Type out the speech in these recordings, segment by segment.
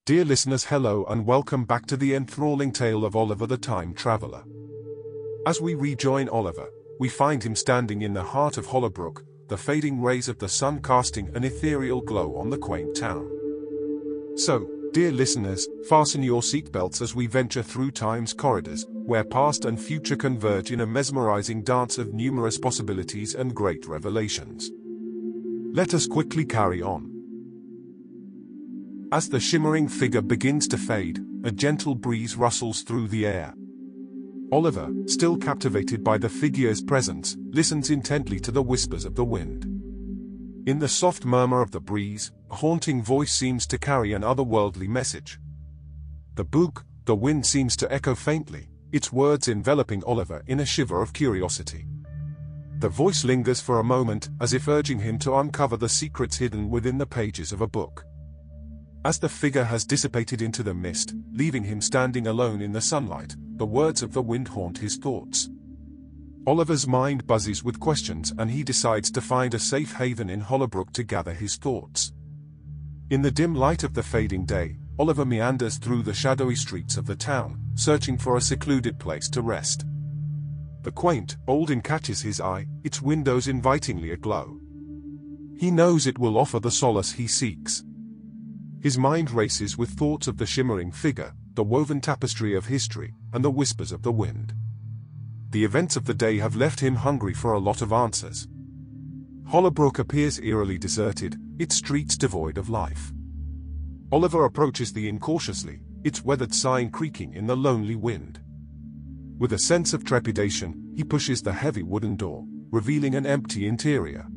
Dear listeners, hello and welcome back to the enthralling tale of Oliver the Time Traveler. As we rejoin Oliver, we find him standing in the heart of Hollowbrook, the fading rays of the sun casting an ethereal glow on the quaint town. So, dear listeners, fasten your seatbelts as we venture through time's corridors, where past and future converge in a mesmerizing dance of numerous possibilities and great revelations. Let us quickly carry on. As the shimmering figure begins to fade, a gentle breeze rustles through the air. Oliver, still captivated by the figure's presence, listens intently to the whispers of the wind. In the soft murmur of the breeze, a haunting voice seems to carry an otherworldly message. The wind seems to echo faintly, its words enveloping Oliver in a shiver of curiosity. The voice lingers for a moment, as if urging him to uncover the secrets hidden within the pages of a book. As the figure has dissipated into the mist, leaving him standing alone in the sunlight, the words of the wind haunt his thoughts. Oliver's mind buzzes with questions and he decides to find a safe haven in Hollowbrook to gather his thoughts. In the dim light of the fading day, Oliver meanders through the shadowy streets of the town, searching for a secluded place to rest. The quaint, old inn catches his eye, its windows invitingly aglow. He knows it will offer the solace he seeks. His mind races with thoughts of the shimmering figure, the woven tapestry of history, and the whispers of the wind. The events of the day have left him hungry for a lot of answers. Hollowbrook appears eerily deserted, its streets devoid of life. Oliver approaches the inn cautiously, its weathered sign creaking in the lonely wind. With a sense of trepidation, he pushes the heavy wooden door, revealing an empty interior.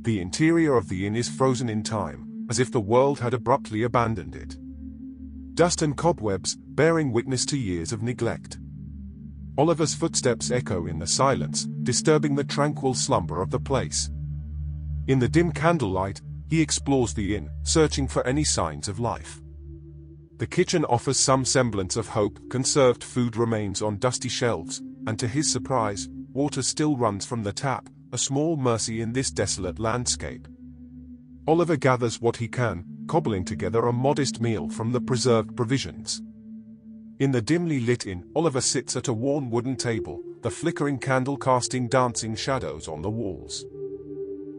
The interior of the inn is frozen in time, as if the world had abruptly abandoned it. Dust and cobwebs, bearing witness to years of neglect. Oliver's footsteps echo in the silence, disturbing the tranquil slumber of the place. In the dim candlelight, he explores the inn, searching for any signs of life. The kitchen offers some semblance of hope, conserved food remains on dusty shelves, and to his surprise, water still runs from the tap, a small mercy in this desolate landscape. Oliver gathers what he can, cobbling together a modest meal from the preserved provisions. In the dimly lit inn, Oliver sits at a worn wooden table, the flickering candle casting dancing shadows on the walls.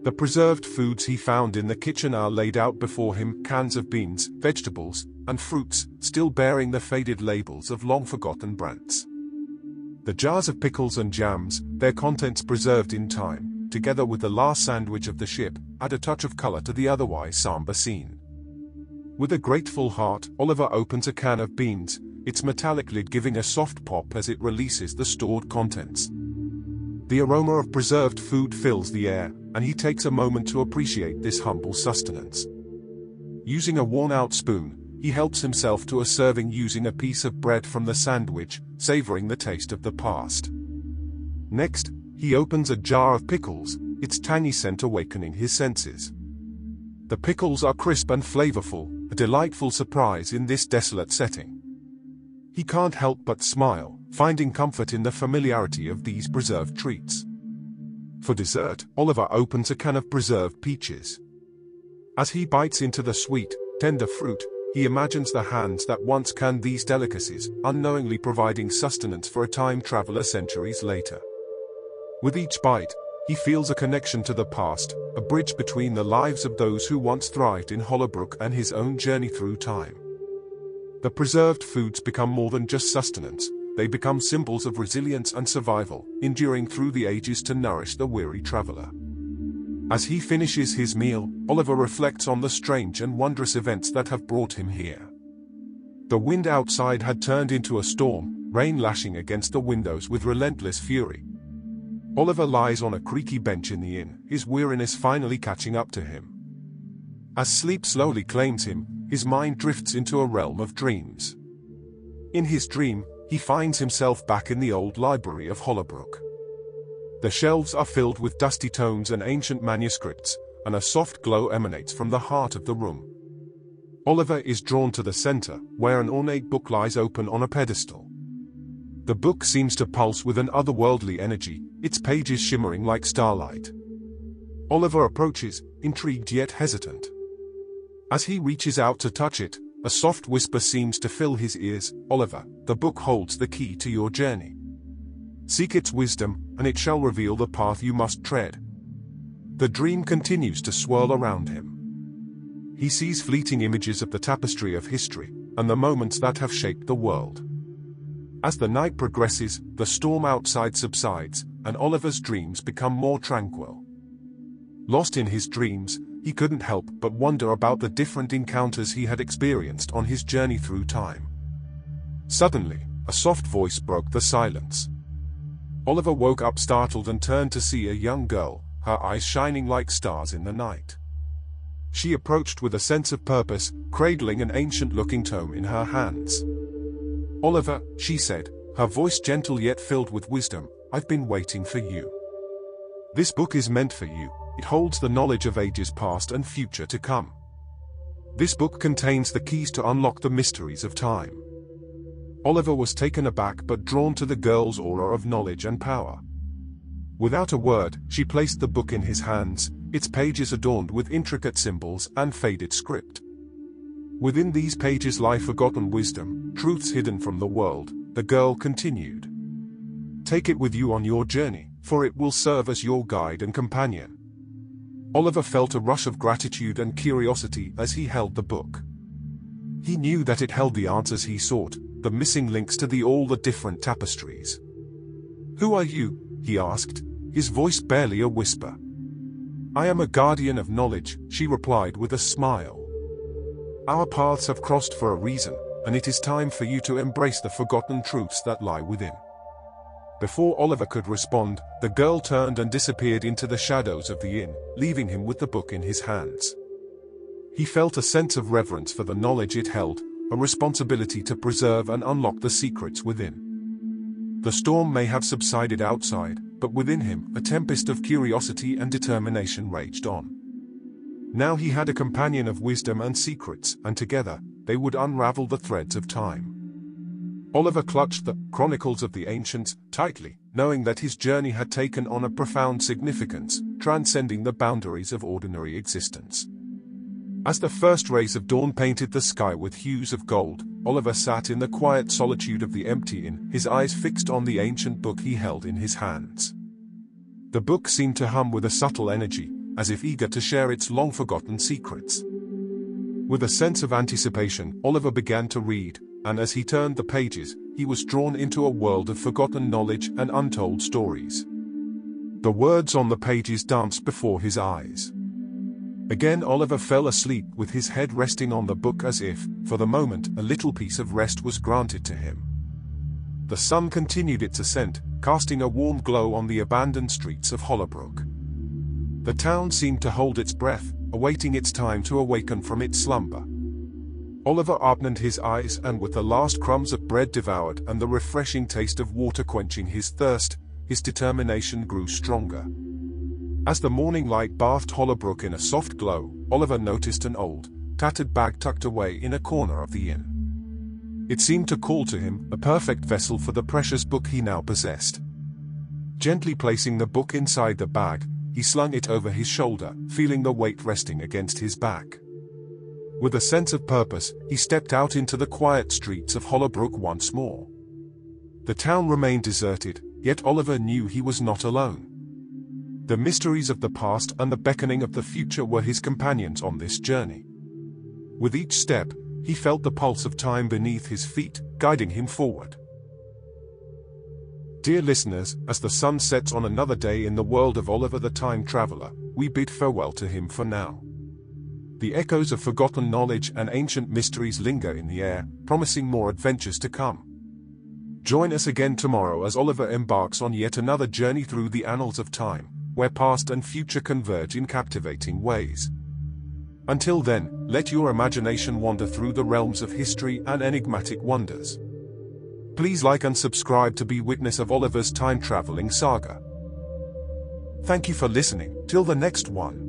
The preserved foods he found in the kitchen are laid out before him, cans of beans, vegetables, and fruits, still bearing the faded labels of long-forgotten brands. The jars of pickles and jams, their contents preserved in time, together with the last sandwich of the ship, add a touch of color to the otherwise somber scene. With a grateful heart, Oliver opens a can of beans, its metallic lid giving a soft pop as it releases the stored contents. The aroma of preserved food fills the air, and he takes a moment to appreciate this humble sustenance. Using a worn-out spoon, he helps himself to a serving using a piece of bread from the sandwich, savoring the taste of the past. Next, he opens a jar of pickles, its tangy scent awakening his senses. The pickles are crisp and flavorful, a delightful surprise in this desolate setting. He can't help but smile, finding comfort in the familiarity of these preserved treats. For dessert, Oliver opens a can of preserved peaches. As he bites into the sweet, tender fruit, he imagines the hands that once canned these delicacies, unknowingly providing sustenance for a time traveler centuries later. With each bite, he feels a connection to the past, a bridge between the lives of those who once thrived in Hollowbrook and his own journey through time. The preserved foods become more than just sustenance, they become symbols of resilience and survival, enduring through the ages to nourish the weary traveler. As he finishes his meal, Oliver reflects on the strange and wondrous events that have brought him here. The wind outside had turned into a storm, rain lashing against the windows with relentless fury. Oliver lies on a creaky bench in the inn, his weariness finally catching up to him. As sleep slowly claims him, his mind drifts into a realm of dreams. In his dream, he finds himself back in the old library of Hollowbrook. The shelves are filled with dusty tomes and ancient manuscripts, and a soft glow emanates from the heart of the room. Oliver is drawn to the center, where an ornate book lies open on a pedestal. The book seems to pulse with an otherworldly energy, its pages shimmering like starlight. Oliver approaches, intrigued yet hesitant. As he reaches out to touch it, a soft whisper seems to fill his ears. Oliver, the book holds the key to your journey. Seek its wisdom, and it shall reveal the path you must tread. The dream continues to swirl around him. He sees fleeting images of the tapestry of history, and the moments that have shaped the world. As the night progresses, the storm outside subsides, and Oliver's dreams become more tranquil. Lost in his dreams, he couldn't help but wonder about the different encounters he had experienced on his journey through time. Suddenly, a soft voice broke the silence. Oliver woke up startled and turned to see a young girl, her eyes shining like stars in the night. She approached with a sense of purpose, cradling an ancient-looking tome in her hands. "Oliver," she said, her voice gentle yet filled with wisdom, "I've been waiting for you. This book is meant for you. It holds the knowledge of ages past and future to come. This book contains the keys to unlock the mysteries of time." Oliver was taken aback but drawn to the girl's aura of knowledge and power. Without a word, she placed the book in his hands, its pages adorned with intricate symbols and faded script. Within these pages lie forgotten wisdom, truths hidden from the world, the girl continued. "Take it with you on your journey, for it will serve as your guide and companion." Oliver felt a rush of gratitude and curiosity as he held the book. He knew that it held the answers he sought, the missing links to all the different tapestries. "Who are you?" he asked, his voice barely a whisper. "I am a guardian of knowledge," she replied with a smile. "Our paths have crossed for a reason, and it is time for you to embrace the forgotten truths that lie within." Before Oliver could respond, the girl turned and disappeared into the shadows of the inn, leaving him with the book in his hands. He felt a sense of reverence for the knowledge it held, a responsibility to preserve and unlock the secrets within. The storm may have subsided outside, but within him, a tempest of curiosity and determination raged on. Now he had a companion of wisdom and secrets, and together, they would unravel the threads of time. Oliver clutched the Chronicles of the Ancients tightly, knowing that his journey had taken on a profound significance, transcending the boundaries of ordinary existence. As the first rays of dawn painted the sky with hues of gold, Oliver sat in the quiet solitude of the empty inn, his eyes fixed on the ancient book he held in his hands. The book seemed to hum with a subtle energy, as if eager to share its long-forgotten secrets. With a sense of anticipation, Oliver began to read, and as he turned the pages, he was drawn into a world of forgotten knowledge and untold stories. The words on the pages danced before his eyes. Again Oliver fell asleep with his head resting on the book as if, for the moment, a little piece of rest was granted to him. The sun continued its ascent, casting a warm glow on the abandoned streets of Hollowbrook. The town seemed to hold its breath, awaiting its time to awaken from its slumber. Oliver opened his eyes and with the last crumbs of bread devoured and the refreshing taste of water quenching his thirst, his determination grew stronger. As the morning light bathed Hollowbrook in a soft glow, Oliver noticed an old, tattered bag tucked away in a corner of the inn. It seemed to call to him, a perfect vessel for the precious book he now possessed. Gently placing the book inside the bag, he slung it over his shoulder, feeling the weight resting against his back. With a sense of purpose, he stepped out into the quiet streets of Hollowbrook once more. The town remained deserted, yet Oliver knew he was not alone. The mysteries of the past and the beckoning of the future were his companions on this journey. With each step, he felt the pulse of time beneath his feet, guiding him forward. Dear listeners, as the sun sets on another day in the world of Oliver the Time Traveler, we bid farewell to him for now. The echoes of forgotten knowledge and ancient mysteries linger in the air, promising more adventures to come. Join us again tomorrow as Oliver embarks on yet another journey through the annals of time, where past and future converge in captivating ways. Until then, let your imagination wander through the realms of history and enigmatic wonders. Please like and subscribe to be witness of Oliver's time-traveling saga. Thank you for listening. Till the next one.